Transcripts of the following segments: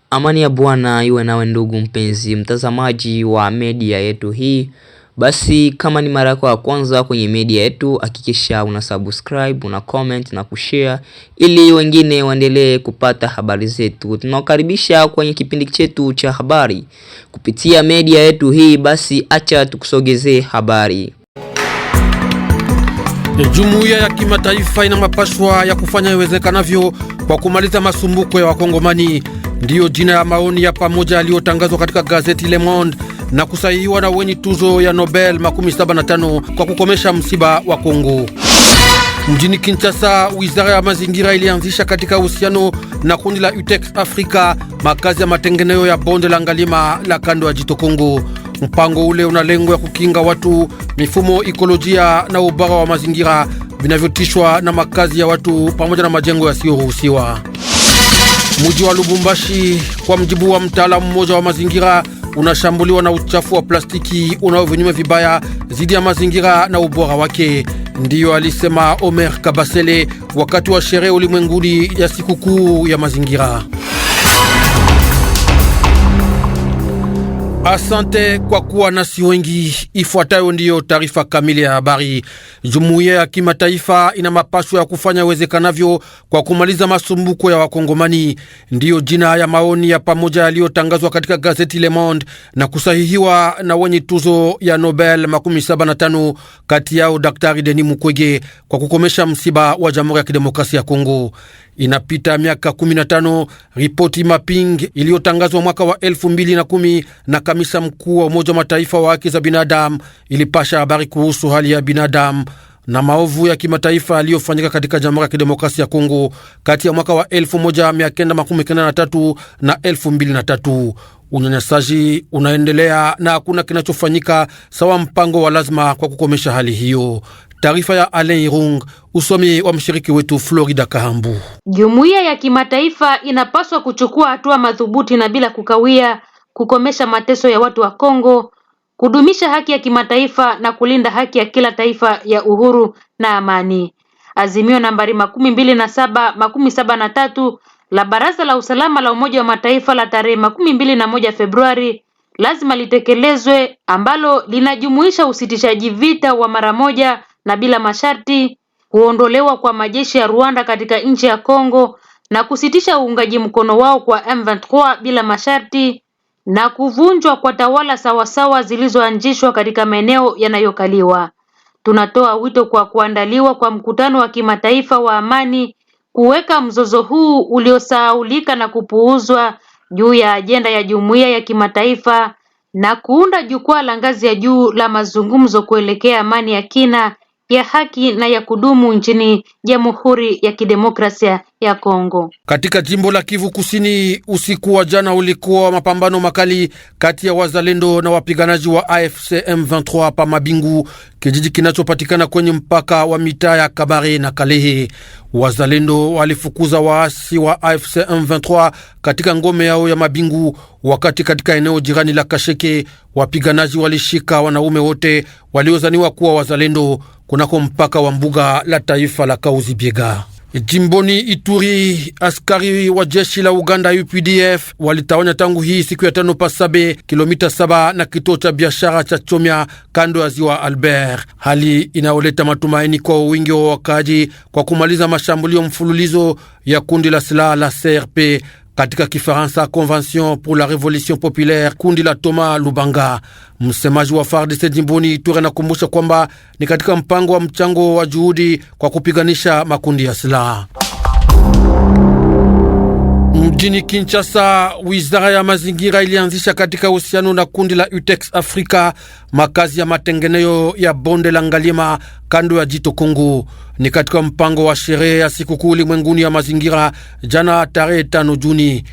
Amani ya Bwana iwe nawe ndugu mpenzi mtazamaji wa media yetu hii. Basi kama ni mara yako ya kwanza kwenye media yetu, hakikisha una subscribe, una comment na kushare ili wengine waendelee kupata habari zetu. Tunakaribisha kwenye kipindi chetu cha habari kupitia media yetu hii. Basi acha tukusogezee habari. Jumuiya ya kimataifa ina mapashwa ya kufanya iwezekanavyo kwa kumaliza masumbuko ya Wakongomani. Ndiyo jina ya maoni ya pamoja yaliyotangazwa katika gazeti Le Monde na kusahihiwa na wenye tuzo ya Nobel 75 kwa kukomesha msiba wa Kongo. Mjini Kinshasa, wizara ya mazingira ilianzisha katika uhusiano na kundi la UTEX Afrika makazi ya matengenezo ya bonde la Ngalima la kando ya Jito Kongo. Mpango ule una lengo ya kukinga watu, mifumo, ekolojia na ubara wa mazingira vinavyotishwa na makazi ya watu pamoja na majengo yasiyoruhusiwa. Mji wa Lubumbashi, kwa mjibu wa mtaalamu mmoja wa mazingira, unashambuliwa na uchafu wa plastiki unaovinyume vibaya zidi ya mazingira na ubora wake. Ndiyo alisema Omer Kabasele wakati wa sherehe ulimwenguni ya sikukuu ya mazingira. Asante kwa kuwa nasi wengi. Ifuatayo ndiyo taarifa kamili ya habari. Jumuiya ya kimataifa ina mapaswa ya kufanya uwezekanavyo kwa kumaliza masumbuko ya Wakongomani. Ndiyo jina ya maoni ya pamoja yaliyotangazwa katika gazeti Le Monde na kusahihiwa na wenye tuzo ya Nobel 75 kati yao Daktari Denis Mukwege kwa kukomesha msiba wa Jamhuri ya Kidemokrasia ya Kongo. Inapita miaka 15, ripoti mapping iliyotangazwa mwaka wa 2010 na kamisa mkuu wa Umoja wa Mataifa wa haki za binadamu ilipasha habari kuhusu hali ya binadamu na maovu ya kimataifa yaliyofanyika katika Jamhuri ya Kidemokrasia ya Kongo kati ya mwaka wa 1993 na 2003. Unyanyasaji unaendelea na hakuna kinachofanyika sawa mpango wa lazima kwa kukomesha hali hiyo. Taarifa ya Alain Irung, usomi wa mshiriki wetu Florida Kahambu. Jumuiya ya kimataifa inapaswa kuchukua hatua madhubuti na bila kukawia kukomesha mateso ya watu wa Kongo, kudumisha haki ya kimataifa na kulinda haki ya kila taifa ya uhuru na amani. Azimio nambari 2773 la Baraza la Usalama la Umoja wa Mataifa la tarehe 21 Februari lazima litekelezwe, ambalo linajumuisha usitishaji vita wa mara moja na bila masharti, kuondolewa kwa majeshi ya Rwanda katika nchi ya Kongo na kusitisha uungaji mkono wao kwa M23 bila masharti, na kuvunjwa kwa tawala sawasawa zilizoanzishwa katika maeneo yanayokaliwa. Tunatoa wito kwa kuandaliwa kwa mkutano wa kimataifa wa amani, kuweka mzozo huu uliosahaulika na kupuuzwa juu ya ajenda ya jumuiya ya kimataifa na kuunda jukwaa la ngazi ya juu la mazungumzo kuelekea amani ya kina, ya haki na ya kudumu nchini Jamhuri ya Kidemokrasia ya Kongo. Katika jimbo la Kivu Kusini, usiku wa jana ulikuwa mapambano makali kati ya wazalendo na wapiganaji wa AFC M23 pa Mabingu, kijiji kinachopatikana kwenye mpaka wa mitaa ya Kabare na Kalehe. Wazalendo walifukuza waasi wa AFC M23 katika ngome yao ya Mabingu, wakati katika eneo jirani la Kasheke wapiganaji walishika wanaume wote waliozaniwa kuwa wazalendo kunako mpaka wa mbuga la taifa la Kauzi-Biega. Jimboni Ituri, askari wa jeshi la Uganda UPDF walitawanya tangu hii siku ya 5 Pasabe, kilomita 7 na kituo cha biashara cha Chomya kando ya ziwa Albert, hali inaoleta matumaini kwa wingi wa wakaji kwa kumaliza mashambulio mfululizo ya kundi la silaha la CRP, katika Kifaransa Convention pour la Révolution Populaire, kundi la Thomas Lubanga. Msemaji wa FARDC jimboni Ituri anakumbusha kwamba ni katika mpango wa mchango wa juhudi kwa kupiganisha makundi ya silaha. Mjini Kinshasa, wizara ya mazingira ilianzisha katika uhusiano na kundi la UTEX Afrika makazi ya matengenezo ya bonde la Ngalima kando ya Jito Kongo. Ni katika mpango wa sherehe ya sikukuu ulimwenguni ya mazingira jana tarehe 5 Juni.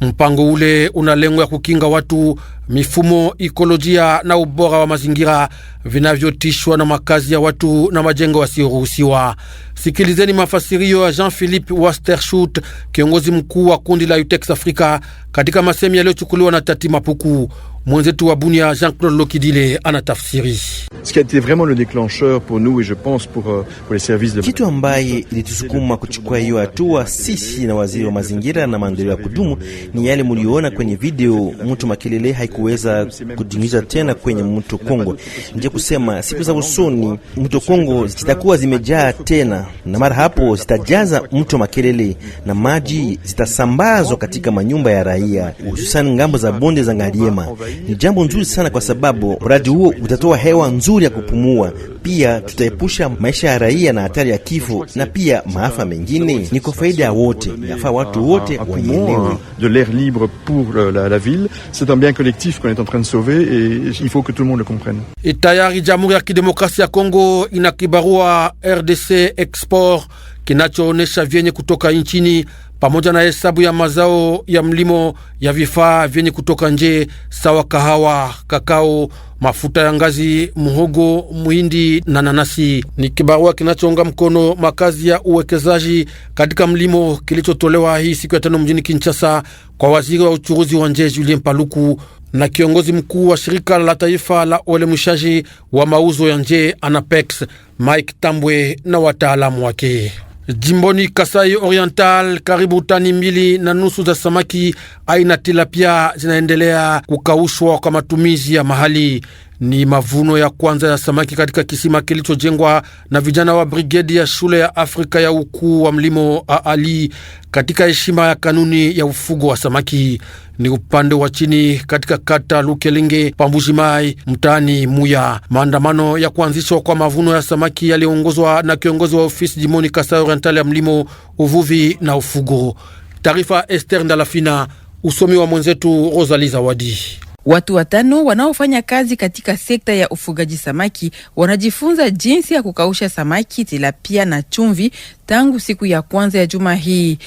Mpango ule una lengo ya kukinga watu, mifumo, ekolojia na ubora wa mazingira vinavyotishwa na makazi ya watu na majengo yasiyoruhusiwa. Sikilizeni mafasirio ya Jean-Philippe Wasterschut, kiongozi mkuu wa kundi la UTEX Afrika, katika masemi yaliyochukuliwa na Tati Mapuku. Mwenzetu wa Bunia Jean-Claude Lokidile anatafsiri. Ce qui a été vraiment le déclencheur pour nous et je pense pour les services de kitu ambaye ilitusukuma kuchukua hiyo hatua sisi na waziri wa mazingira na maendeleo ya kudumu ni yale mliona kwenye video. Mto Makelele haikuweza kujiingiza tena kwenye mto Kongo. Nje kusema siku za usoni mto Kongo zitakuwa zimejaa tena, na mara hapo zitajaza mto Makelele na maji zitasambazwa katika manyumba ya raia, hususan ngambo za bonde za Ngaliema. Ni jambo nzuri sana kwa sababu mradi huo utatoa hewa nzuri ya kupumua. Pia tutaepusha maisha ya raia na hatari ya kifo na pia maafa mengine. Ni kwa faida ya wote, yafaa watu wote waelewe. De l'air libre pour la ville, c'est un bien collectif qu'on est en train de sauver et il faut que tout le monde le comprenne. Tayari Jamhuri ya Kidemokrasia ya Kongo ina kibarua RDC Export kinachoonesha vyenye kutoka nchini pamoja na hesabu ya mazao ya mlimo ya vifaa vyenye kutoka nje sawa kahawa, kakao, mafuta ya ngazi, muhogo, muhindi na nanasi. Ni kibarua kinachounga mkono makazi ya uwekezaji katika mlimo kilichotolewa hii siku ya 5 mjini Kinshasa kwa waziri wa uchuruzi wa nje Julien Paluku na kiongozi mkuu wa shirika la taifa la uelemishaji wa mauzo ya nje Anapex Mike Tambwe na wataalamu wake. Jimboni Kasai Oriental, karibu tani 2.5 za samaki aina tilapia zinaendelea kukaushwa kwa matumizi ya mahali. Ni mavuno ya kwanza ya samaki katika kisima kilichojengwa na vijana wa brigedi ya shule ya Afrika ya ukuu wa mlimo AALI katika heshima ya kanuni ya ufugo wa samaki. Ni upande wa chini katika kata Lukelenge Pambujimai mtaani Muya. Maandamano ya kuanzishwa kwa mavuno ya samaki yaliongozwa na kiongozi wa ofisi jimoni Kasai Oriental ya mlimo, uvuvi na ufugo. Taarifa Esther Ndalafina, usomi wa mwenzetu Rosalie Zawadi. Watu 5 wanaofanya kazi katika sekta ya ufugaji samaki wanajifunza jinsi ya kukausha samaki, tilapia na chumvi tangu siku ya kwanza ya juma hii.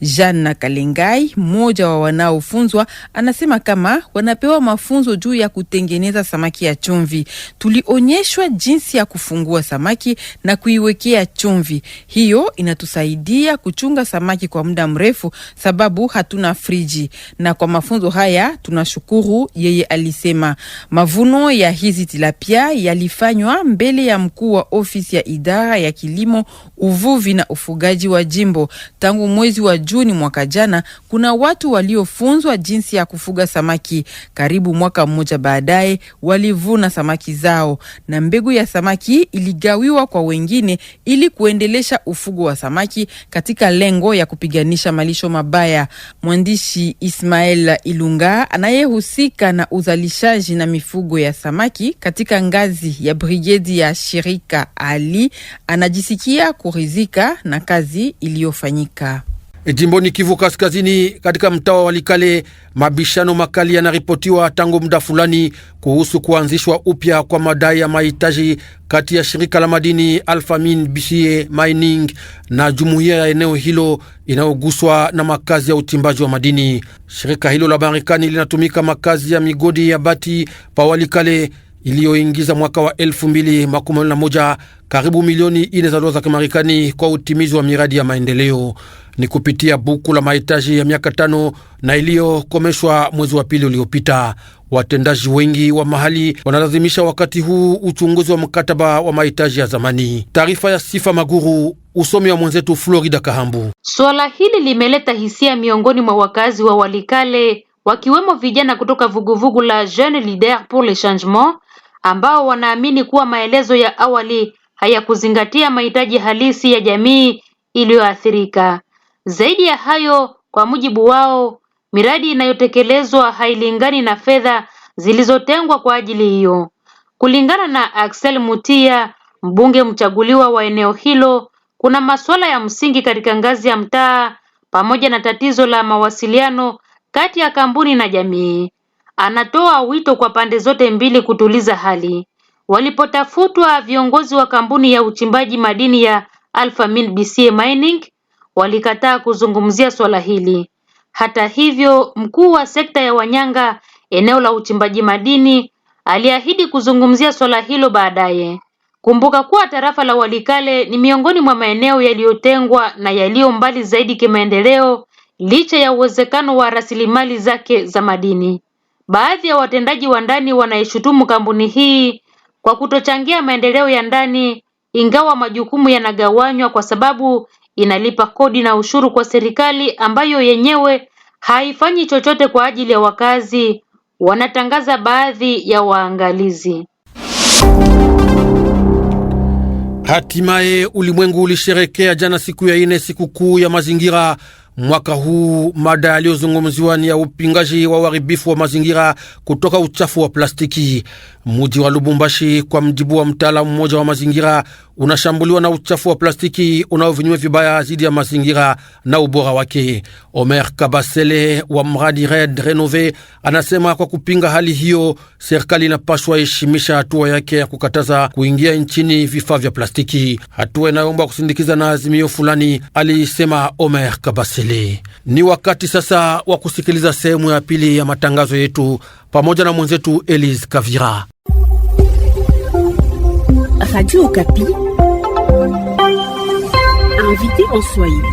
Jeanne Kalengai, mmoja wa wanaofunzwa, anasema kama wanapewa mafunzo juu ya kutengeneza samaki ya chumvi. Tulionyeshwa jinsi ya kufungua samaki na kuiwekea chumvi. Hiyo inatusaidia kuchunga samaki kwa muda mrefu sababu hatuna friji. Na kwa mafunzo haya tunashukuru, yeye alisema. Mavuno ya hizi tilapia yalifanywa mbele ya mkuu wa ofisi ya idara ya kilimo, uvuvi na ufugaji wa jimbo. Tangu mwezi wa Juni mwaka jana, kuna watu waliofunzwa jinsi ya kufuga samaki. Karibu mwaka mmoja baadaye walivuna samaki zao, na mbegu ya samaki iligawiwa kwa wengine ili kuendelesha ufugo wa samaki katika lengo ya kupiganisha malisho mabaya. Mwandishi Ismael Ilunga anayehusika na uzalishaji na mifugo ya samaki katika ngazi ya brigedi ya shirika Ali anajisikia kuridhika na kazi iliyofanyika. Jimboni Kivu Kaskazini, katika mtaa wa Walikale, mabishano makali yanaripotiwa tangu muda fulani kuhusu kuanzishwa upya kwa madai ya mahitaji kati ya shirika la madini Alphamin BCA Mining na jumuiya ya eneo hilo inayoguswa na makazi ya utimbaji wa madini. Shirika hilo la Marekani linatumika makazi ya migodi ya bati pa Walikale iliyoingiza mwaka wa 2021 karibu milioni 4 za dola za Kimarekani kwa utimizi wa miradi ya maendeleo. Ni kupitia buku la mahitaji ya miaka 5 na iliyokomeshwa mwezi wa pili uliopita. Watendaji wengi wa mahali wanalazimisha wakati huu uchunguzi wa mkataba wa mahitaji ya zamani. Taarifa ya Sifa Maguru, usomi wa mwenzetu Florida Kahambu. Swala hili limeleta hisia miongoni mwa wakazi wa Walikale, wakiwemo vijana kutoka vuguvugu la Jeunes Leaders pour le Changement, ambao wanaamini kuwa maelezo ya awali hayakuzingatia mahitaji halisi ya jamii iliyoathirika. Zaidi ya hayo, kwa mujibu wao, miradi inayotekelezwa hailingani na fedha zilizotengwa kwa ajili hiyo. Kulingana na Axel Mutia, mbunge mchaguliwa wa eneo hilo, kuna masuala ya msingi katika ngazi ya mtaa pamoja na tatizo la mawasiliano kati ya kampuni na jamii. Anatoa wito kwa pande zote mbili kutuliza hali. Walipotafutwa viongozi wa kampuni ya uchimbaji madini ya Alphamin BCA Mining, walikataa kuzungumzia swala hili. Hata hivyo, mkuu wa sekta ya Wanyanga eneo la uchimbaji madini, aliahidi kuzungumzia swala hilo baadaye. Kumbuka kuwa tarafa la Walikale ni miongoni mwa maeneo yaliyotengwa na yaliyo mbali zaidi kimaendeleo licha ya uwezekano wa rasilimali zake za madini. Baadhi ya watendaji wa ndani wanaishutumu kampuni hii kwa kutochangia maendeleo ya ndani, ingawa majukumu yanagawanywa kwa sababu inalipa kodi na ushuru kwa serikali ambayo yenyewe haifanyi chochote kwa ajili ya wakazi, wanatangaza baadhi ya waangalizi. Hatimaye ulimwengu ulisherekea jana siku ya 4 sikukuu ya mazingira. Mwaka huu mada yaliyozungumziwa ni ya upingaji wa uharibifu wa mazingira kutoka uchafu wa plastiki. Mji wa Lubumbashi, kwa mjibu wa mtaalamu mmoja wa mazingira, unashambuliwa na uchafu wa plastiki unaovinywa vibaya zidi ya mazingira na ubora wake. Omer Kabasele wa mradi Red Renove anasema kwa kupinga hali hiyo, serikali inapaswa heshimisha hatua yake ya kukataza kuingia nchini vifaa vya plastiki, hatua inayoomba kusindikiza na azimio fulani, alisema Omer Kabasele. Ni wakati sasa wa kusikiliza sehemu ya pili ya matangazo yetu pamoja na mwenzetu Elise Kavira. Radio Okapi. Invité en Swahili.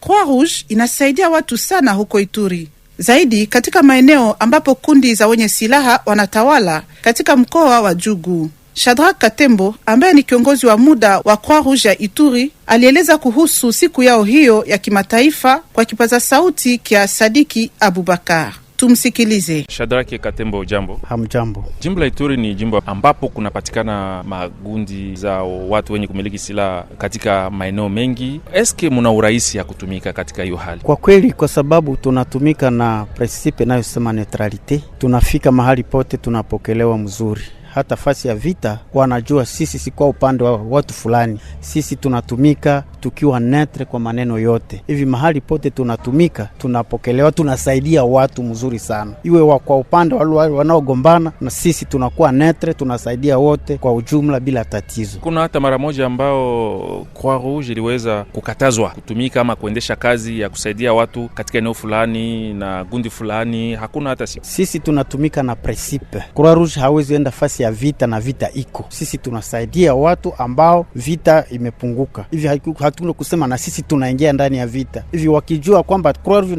Croix-Rouge inasaidia watu sana huko Ituri, zaidi katika maeneo ambapo kundi za wenye silaha wanatawala katika mkoa wa Jugu. Shadrack Katembo ambaye ni kiongozi wa muda wa Croix-Rouge ya Ituri alieleza kuhusu siku yao hiyo ya kimataifa kwa kipaza sauti kia Sadiki Abubakar. Tumsikilize. Shadrack Katembo, jambo. Hamjambo. Jimbo la Ituri ni jimbo ambapo kunapatikana magundi za watu wenye kumiliki silaha katika maeneo mengi. Eske muna urahisi ya kutumika katika hiyo hali? Kwa kweli, kwa sababu tunatumika na principe inayosema neutralite, tunafika mahali pote tunapokelewa mzuri. Hata fasi ya vita wanajua sisi si kwa upande wa watu fulani, sisi tunatumika tukiwa netre kwa maneno yote. Hivi mahali pote tunatumika, tunapokelewa, tunasaidia watu mzuri sana. Iwe kwa upande wale wanaogombana, na sisi tunakuwa netre, tunasaidia wote kwa ujumla bila tatizo. Kuna hata mara moja ambao Croix-Rouge iliweza kukatazwa kutumika ama kuendesha kazi ya kusaidia watu katika eneo fulani na gundi fulani, hakuna hata siku. Sisi tunatumika na principe. Croix-Rouge hawezi enda fasi ya vita na vita iko. Sisi tunasaidia watu ambao vita imepunguka. Hivi hatuna kusema na sisi tunaingia ndani ya vita. Hivi wakijua kwamba Croix-Rouge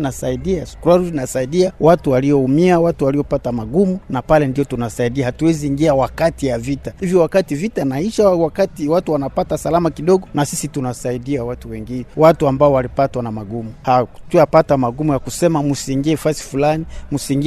inasaidia watu walioumia, watu waliopata magumu, na pale ndio tunasaidia. Hatuwezi ingia wakati ya vita. Hivi wakati vita naisha, wakati watu wanapata salama kidogo, na sisi tunasaidia watu wengine, watu ambao walipatwa na magumu. Hatuyapata magumu ya kusema msiingie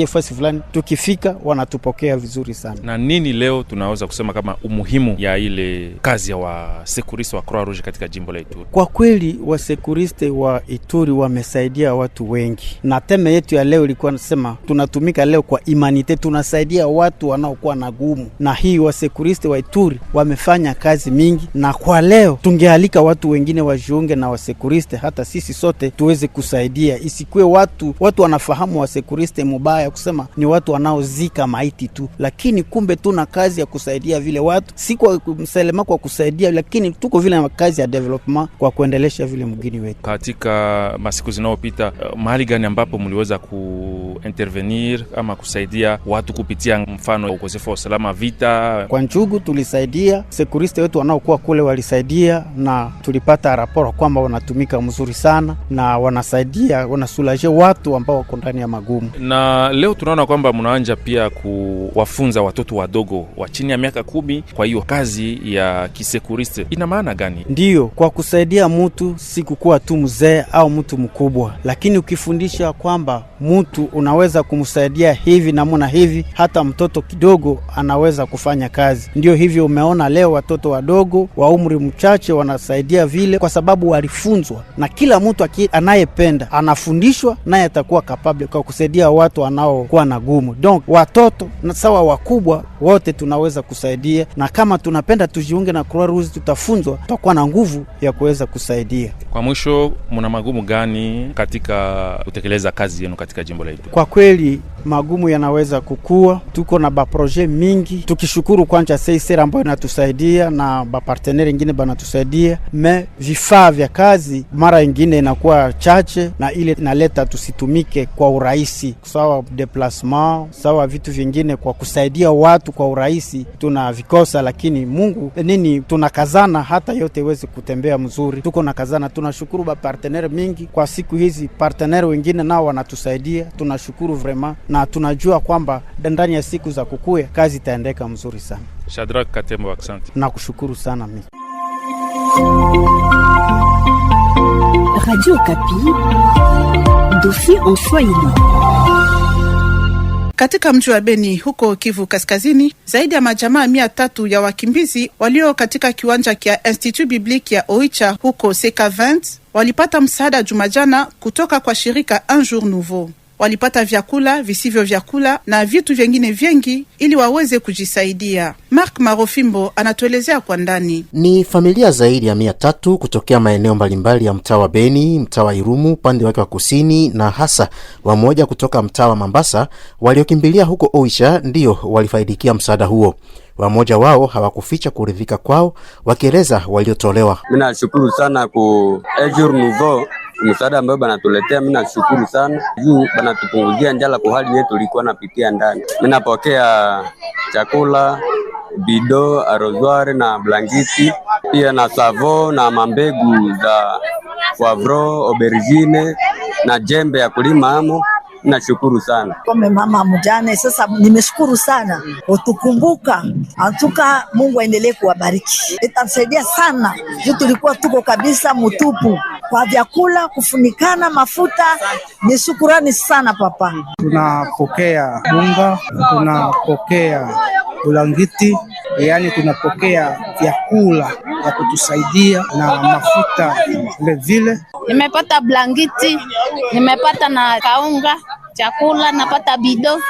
fasi fulani, tukifika wanatupokea vizuri sana. Na nini leo tunaweza kusema kama umuhimu ya ile kazi ya wasekuriste wa Croix-Rouge katika jimbo la Ituri? Kwa kweli wasekuriste wa Ituri wamesaidia watu wengi, na teme yetu ya leo ilikuwa nasema tunatumika leo kwa imanite, tunasaidia watu wanaokuwa na gumu, na hii wasekuriste wa Ituri wamefanya kazi mingi, na kwa leo tungealika watu wengine wajiunge na wasekuriste, hata sisi sote tuweze kusaidia. Isikue watu wanafahamu wasekuriste mubaya kusema ni watu wanaozika maiti tu, lakini kumbe tuna kazi ya kusaidia vile watu, si kwa mselema kwa kusaidia, lakini tuko vile na kazi ya development kwa kuendelesha vile mgini wetu. Katika masiku zinazopita, mahali gani ambapo mliweza kuintervenir ama kusaidia watu kupitia mfano ukosefu wa usalama, vita? Kwa Njugu tulisaidia, sekuriste wetu wanaokuwa kule walisaidia, na tulipata raporo kwamba wanatumika mzuri sana na wanasaidia, wanasulaje watu ambao wako ndani ya magumu. Na leo tunaona kwamba mnaanza pia kuwafunza watoto wadogo wa chini ya miaka 10 kwa hiyo kazi ya kisekuriste. Ina maana gani? Ndiyo, kwa kusaidia mtu si kukuwa tu mzee au mtu mkubwa, lakini ukifundisha kwamba mtu unaweza kumsaidia hivi na muna hivi, hata mtoto kidogo anaweza kufanya kazi. Ndio hivyo umeona leo watoto wadogo wa umri mchache wanasaidia vile, kwa sababu walifunzwa, na kila mtu anayependa anafundishwa, naye atakuwa capable kwa kusaidia watu wanaokuwa na gumu. Donc watoto na sawa wakubwa wote tunaweza kusaidia, na kama tunapenda tujiunge na Croix-Rouge tutafunzwa, tutakuwa na nguvu ya kuweza kusaidia. Kwa mwisho, mna magumu gani katika kutekeleza kazi yenu katika jimbo la Ituri? Kwa kweli magumu yanaweza kukua. Tuko na baproje mingi, tukishukuru kwanza CICR ambayo inatusaidia na baparteneri wengine banatusaidia, me vifaa vya kazi mara nyingine inakuwa chache, na ile inaleta tusitumike kwa urahisi, sawa deplacement, sawa vitu vingine kwa kusaidia watu kwa urahisi tunavikosa. Lakini Mungu tunakazana hata yote iweze kutembea mzuri. Tuko na kazana, tunashukuru baparteneri mingi kwa siku hizi, parteneri wengine nao wanatusaidia, tunashukuru vraiment, na tunajua kwamba ndani ya siku za kukua kazi itaendeka mzuri sana. Shadrack Katembo, asante. Nakushukuru sana mimi. Radio Okapi, dossier en Swahili. Katika mji wa Beni huko Kivu Kaskazini, zaidi ya majamaa 300 ya wakimbizi walio katika kiwanja kia Institut Biblique ya Oicha huko CK20 walipata msaada Jumajana kutoka kwa shirika Un Jour Nouveau. Walipata vyakula, visivyo vyakula na vitu vingine vingi ili waweze kujisaidia. Mark Marofimbo anatuelezea kwa ndani. Ni familia zaidi ya 300 kutokea maeneo mbalimbali ya mtaa wa Beni, mtaa wa Irumu upande wake wa kusini, na hasa wamoja kutoka mtaa wa Mambasa waliokimbilia huko Oisha ndio walifaidikia msaada huo. Wamoja wao hawakuficha kuridhika kwao, wakieleza waliotolewa. Mimi nashukuru sana ku Un Jour Nouveau, msaada ambao banatuletea. Mimi nashukuru sana juu banatupunguzia njala kwa hali yetu tulikuwa napitia ndani. Mimi napokea chakula, bido, arrosoir na blanketi, pia na savo na mambegu za poivro, aubergine na jembe ya kulima amo. Nashukuru sana. Kome mama mjane, sasa nimeshukuru sana utukumbuka. Antuka Mungu aendelee kuwabariki. Itasaidia sana. Juu tulikuwa tuko kabisa mutupu. Kwa vyakula, kufunikana, mafuta, ni shukrani sana papa. Tunapokea bunga, tunapokea bulangiti, yani tunapokea vyakula ya kutusaidia na mafuta vile. Nimepata blanketi, nimepata na kaunga, chakula, napata bido,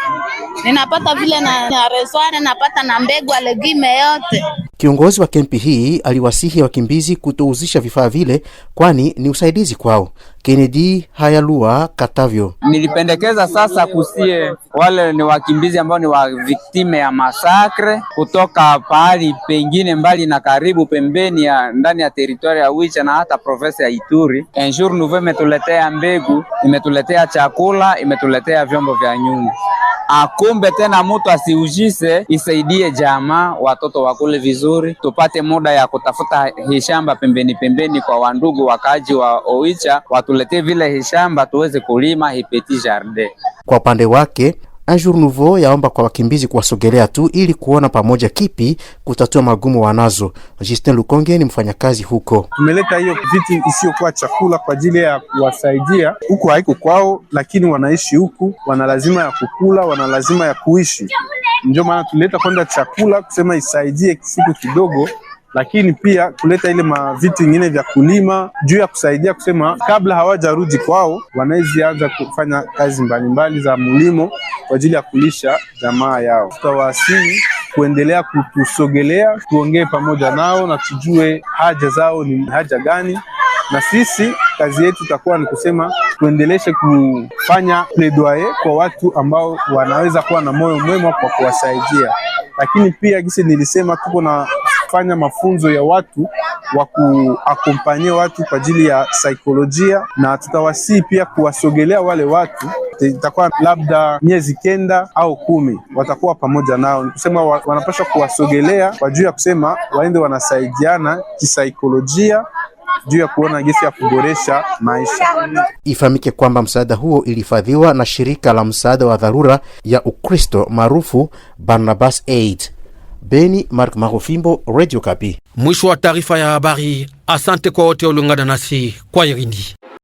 ninapata vile na resware, napata na mbegu ya legime yote. Kiongozi wa kempi hii aliwasihi wakimbizi kutouzisha vifaa vile kwani ni usaidizi kwao. Kennedy Hayalua Katavyo: nilipendekeza sasa kusie wale ni wakimbizi ambao ni wa viktime ya masakre kutoka pahali pengine mbali na karibu pembeni ya ndani ya teritoria ya Oicha na hata province ya Ituri. Un Jour Nouveau imetuletea mbegu, imetuletea chakula, imetuletea vyombo vya nyumba. Akumbe tena mtu asiujise, isaidie jamaa, watoto wakule vizuri, tupate muda ya kutafuta hishamba pembeni kwa wandugu wakaji wa Oicha, watuletee vile hishamba tuweze kulima hipeti jardin. Kwa upande wake Un Jour Nouveau yaomba kwa wakimbizi kuwasogelea tu ili kuona pamoja kipi kutatua magumu wanazo. Justin Lukonge ni mfanyakazi huko. Tumeleta hiyo vitu isiyokuwa chakula kwa ajili ya kuwasaidia. Huku haiko kwao, lakini wanaishi huku, wana lazima ya kukula, wana lazima ya kuishi. Ndio maana tuleta kwanza chakula kusema isaidie siku kidogo, lakini pia kuleta ile vitu vingine vya kulima juu ya kusaidia kusema kabla hawajarudi kwao wanaweza anza kufanya kazi mbalimbali za mlimo kwa ajili ya kulisha jamaa yao. Tutawasihi kuendelea kutusogelea, tuongee pamoja nao na tujue haja zao ni haja gani, na sisi kazi yetu itakuwa ni kusema tuendeleshe kufanya plaidoyer kwa watu ambao wanaweza kuwa na moyo mwema kwa kuwasaidia. Lakini pia kisi nilisema tuko na fanya mafunzo ya watu wa kuakompanyia watu kwa ajili ya saikolojia, na tutawasii pia kuwasogelea wale watu. Itakuwa labda miezi 9 au 10 watakuwa pamoja nao. Ni kusema wanapaswa kuwasogelea kwa juu ya kusema waende wanasaidiana kisaikolojia juu ya kuona jinsi ya kuboresha maisha. Ifahamike kwamba msaada huo ilifadhiwa na shirika la msaada wa dharura ya Ukristo maarufu Barnabas Aid. Beni, Mark Marofimbo, Radio Okapi. Mwisho wa taarifa ya habari. Asante kwa wote waliungana nasi. Kwa irini.